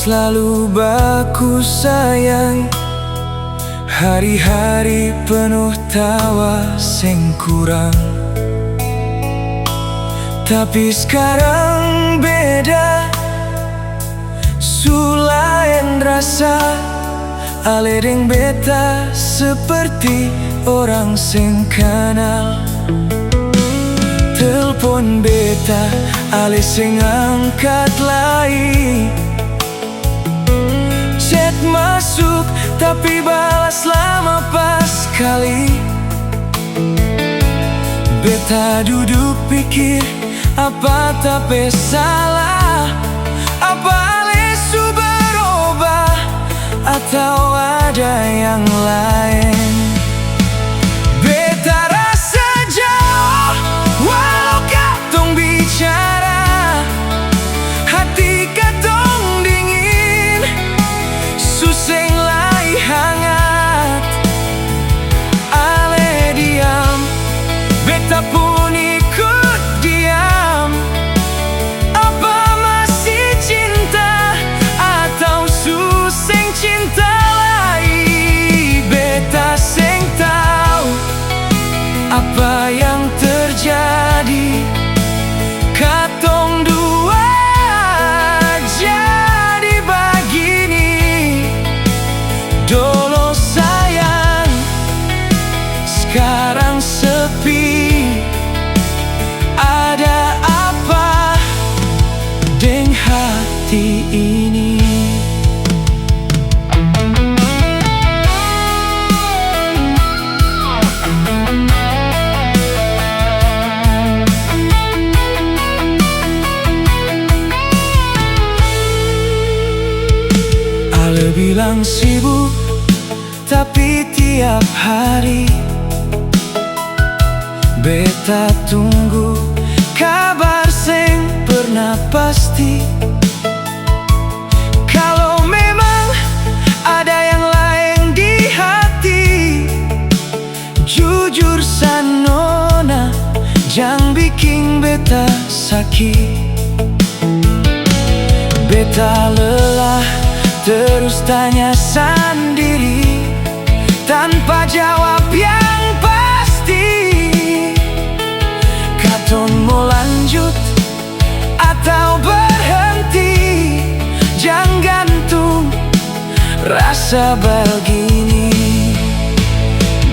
selalu baku sayang, hari-hari penuh tawa sing kurang. Tapi sekarang beda, sulain rasa aledeng beta seperti orang sing kenal. Telepon beta ale sing angkat lai, chat masuk tapi balas lama pas kali. Beta duduk pikir, apa tapi salah? Apa lesu berubah atau ada yang lain? Beta rasa jauh walau katong bicara, hati katong dingin, suseng lai hangat. Ale diam, beta pun ikut diam. Apa masih cinta atau suseng cinta lagi? Beta seng tahu apa yang terjadi. Katong dua jadi begini. Dulu sayang, sekarang sepi. Ada apa deng hati ini? Ale bilang sibuk, tapi tiap hari beta tunggu kabar seng pernah pasti. Kalau memang ada yang lain di hati, jujur sanona, jangan bikin beta sakit. Beta lelah terus tanya sendiri tanpa jawab yang pasti. Katong mau lanjut atau berhenti? Jangan gantung rasa begini.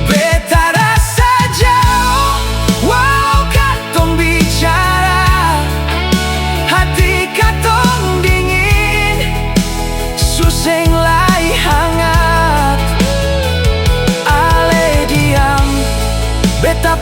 Beta rasa jauh walau katong bicara, hati katong dingin, suseng lai hangat. Ale diam, beta